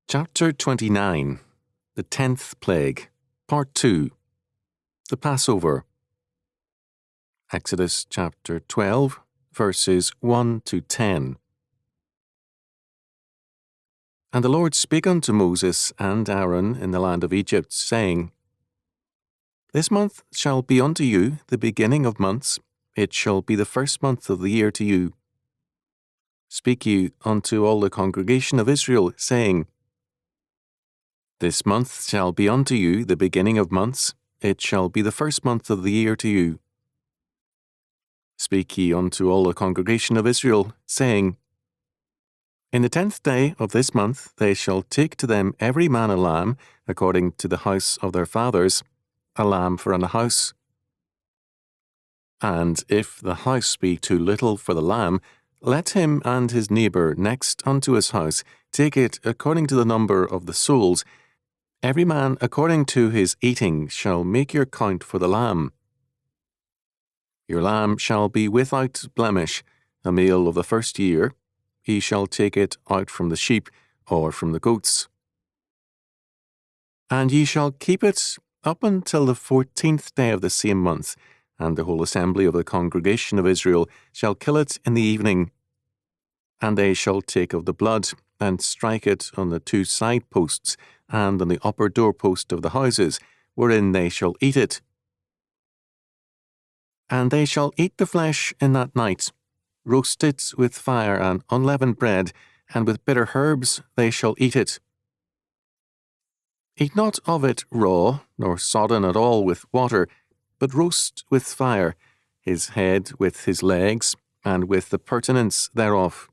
Chapter 29, The 10th Plague, Part 2, The Passover. Exodus chapter 12, verses 1 to 10. And the Lord spake unto Moses and Aaron in the land of Egypt, saying, This month shall be unto you the beginning of months, it shall be the first month of the year to you. Speak ye unto all the congregation of Israel, saying, This month shall be unto you the beginning of months, it shall be the first month of the year to you. Speak ye unto all the congregation of Israel, saying, In the 10th day of this month they shall take to them every man a lamb, according to the house of their fathers, a lamb for an house. And if the house be too little for the lamb, let him and his neighbour next unto his house take it according to the number of the souls. Every man according to his eating shall make your count for the lamb. Your lamb shall be without blemish, a male of the first year. He shall take it out from the sheep or from the goats. And ye shall keep it up until the 14th day of the same month, and the whole assembly of the congregation of Israel shall kill it in the evening. And they shall take of the blood, and strike it on the two side posts, and on the upper doorpost of the houses, wherein they shall eat it. And they shall eat the flesh in that night, roast it with fire and unleavened bread, and with bitter herbs they shall eat it. Eat not of it raw, nor sodden at all with water, but roast with fire, his head with his legs, and with the purtenance thereof.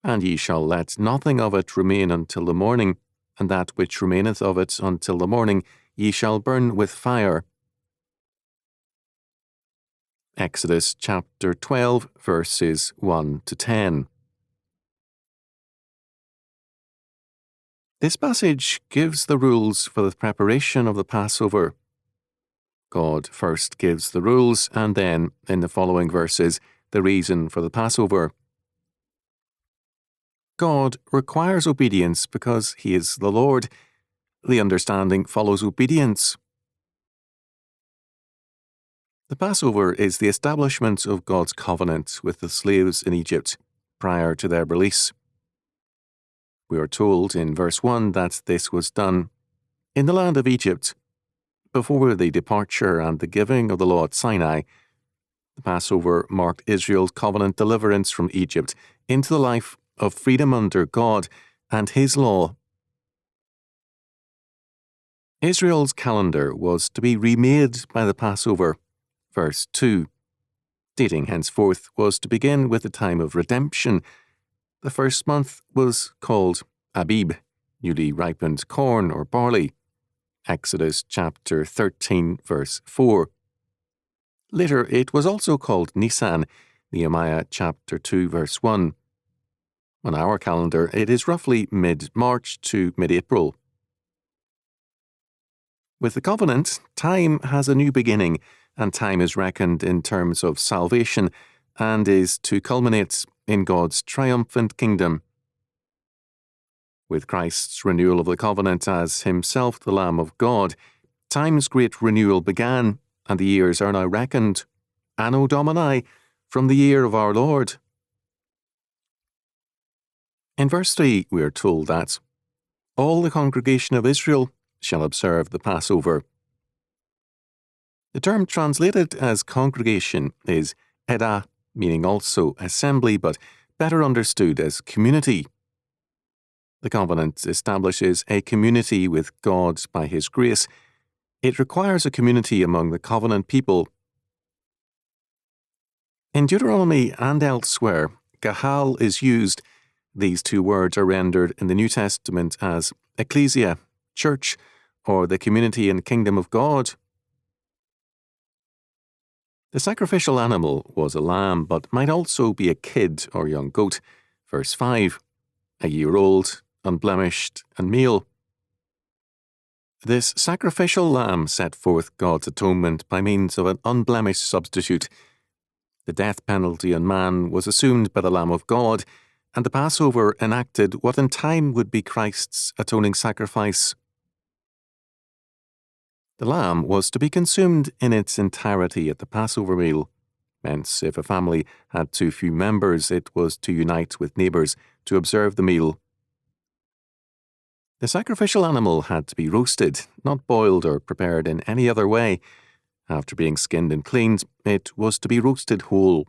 And ye shall let nothing of it remain until the morning, and that which remaineth of it until the morning ye shall burn with fire. Exodus chapter 12, verses 1 to 10. This passage gives the rules for the preparation of the Passover. God first gives the rules, and then, in the following verses, the reason for the Passover. God requires obedience because He is the Lord. The understanding follows obedience. The Passover is the establishment of God's covenant with the slaves in Egypt prior to their release. We are told in verse 1 that this was done in the land of Egypt before the departure and the giving of the law at Sinai. The Passover marked Israel's covenant deliverance from Egypt into the life of freedom under God and His law. Israel's calendar was to be remade by the Passover. Verse 2. Dating henceforth was to begin with the time of redemption. The first month was called Abib, newly ripened corn or barley. Exodus chapter 13, verse 4. Later it was also called Nisan, Nehemiah chapter 2, verse 1. On our calendar it is roughly mid-March to mid-April. With the covenant, time has a new beginning, and time is reckoned in terms of salvation and is to culminate in God's triumphant kingdom. With Christ's renewal of the covenant as Himself the Lamb of God, time's great renewal began, and the years are now reckoned, Anno Domini, from the year of our Lord. In verse 3 we are told that all the congregation of Israel shall observe the Passover. The term translated as congregation is edah, meaning also assembly, but better understood as community. The covenant establishes a community with God by His grace. It requires a community among the covenant people. In Deuteronomy and elsewhere, Gahal is used. These two words are rendered in the New Testament as ecclesia, church, or the community and kingdom of God. The sacrificial animal was a lamb, but might also be a kid or young goat. Verse 5, a year old, unblemished, and male. This sacrificial lamb set forth God's atonement by means of an unblemished substitute. The death penalty on man was assumed by the Lamb of God, and the Passover enacted what in time would be Christ's atoning sacrifice. The lamb was to be consumed in its entirety at the Passover meal. Hence, if a family had too few members, it was to unite with neighbours to observe the meal. The sacrificial animal had to be roasted, not boiled or prepared in any other way. After being skinned and cleaned, it was to be roasted whole.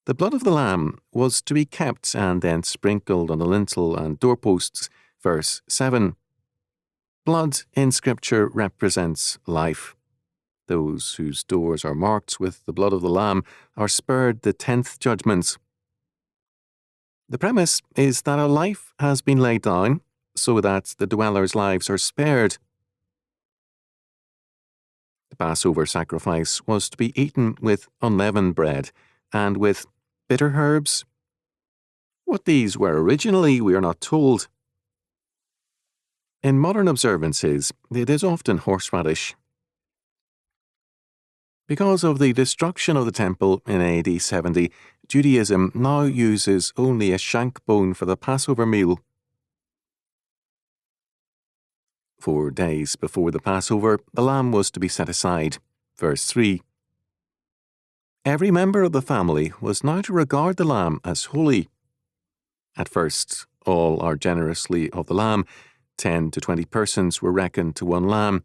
The blood of the lamb was to be kept and then sprinkled on the lintel and doorposts. Verse 7. Blood in Scripture represents life. Those whose doors are marked with the blood of the lamb are spared the 10th judgment. The premise is that a life has been laid down so that the dwellers' lives are spared. The Passover sacrifice was to be eaten with unleavened bread and with bitter herbs. What these were originally, we are not told. In modern observances, it is often horseradish. Because of the destruction of the temple in AD 70, Judaism now uses only a shank bone for the Passover meal. 4 days before the Passover, the lamb was to be set aside. Verse 3. Every member of the family was now to regard the lamb as holy. At first, all are generously of the lamb. 10 to 20 persons were reckoned to one lamb,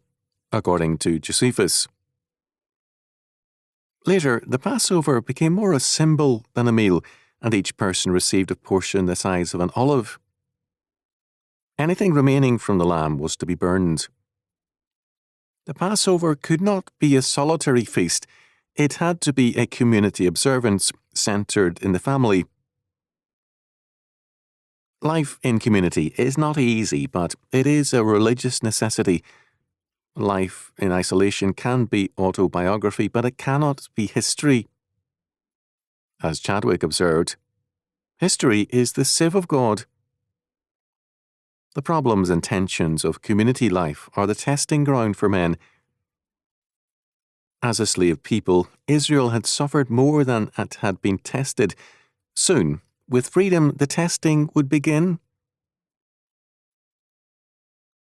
according to Josephus. Later, the Passover became more a symbol than a meal, and each person received a portion the size of an olive. Anything remaining from the lamb was to be burned. The Passover could not be a solitary feast. It had to be a community observance centered in the family. Life in community is not easy, but it is a religious necessity. Life in isolation can be autobiography, but it cannot be history. As Chadwick observed, history is the sieve of God. The problems and tensions of community life are the testing ground for men. As a slave people, Israel had suffered more than it had been tested. Soon, with freedom, the testing would begin.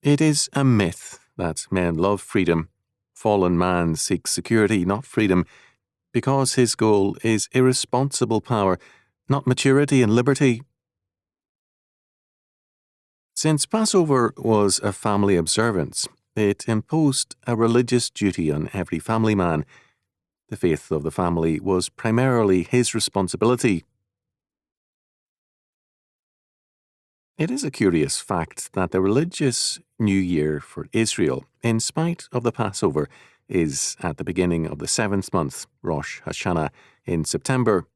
It is a myth that men love freedom. Fallen man seeks security, not freedom, because his goal is irresponsible power, not maturity and liberty. Since Passover was a family observance, it imposed a religious duty on every family man. The faith of the family was primarily his responsibility. It is a curious fact that the religious New Year for Israel, in spite of the Passover, is at the beginning of the 7th month, Rosh Hashanah, in September.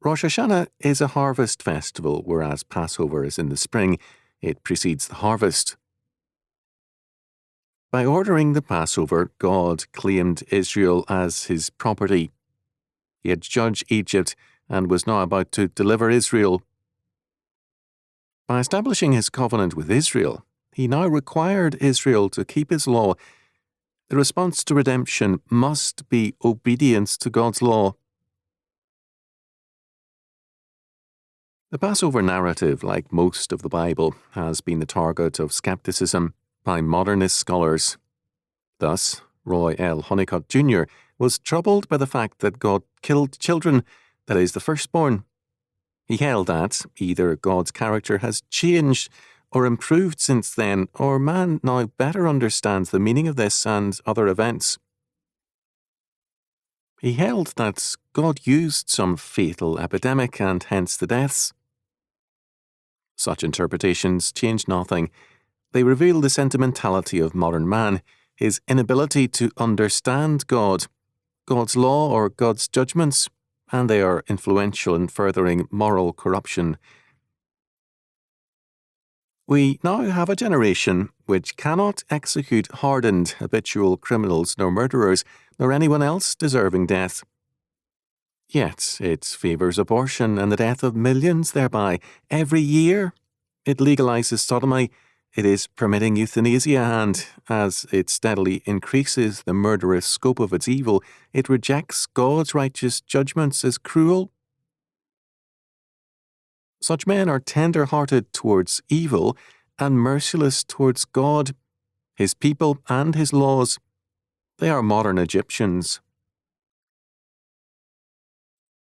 Rosh Hashanah is a harvest festival, whereas Passover is in the spring. It precedes the harvest. By ordering the Passover, God claimed Israel as his property. He had judged Egypt and was now about to deliver Israel. By establishing his covenant with Israel, he now required Israel to keep his law. The response to redemption must be obedience to God's law. The Passover narrative, like most of the Bible, has been the target of skepticism by modernist scholars. Thus, Roy L. Honeycutt Jr. was troubled by the fact that God killed children, that is, the firstborn. He held that either God's character has changed or improved since then, or man now better understands the meaning of this and other events. He held that God used some fatal epidemic and hence the deaths. Such interpretations change nothing. They reveal the sentimentality of modern man, his inability to understand God, God's law or God's judgments, and they are influential in furthering moral corruption. We now have a generation which cannot execute hardened habitual criminals nor murderers, nor anyone else deserving death. Yet it favours abortion and the death of millions thereby. Every year it legalises sodomy, it is permitting euthanasia, and as it steadily increases the murderous scope of its evil, it rejects God's righteous judgments as cruel. Such men are tender-hearted towards evil and merciless towards God, His people and His laws. They are modern Egyptians,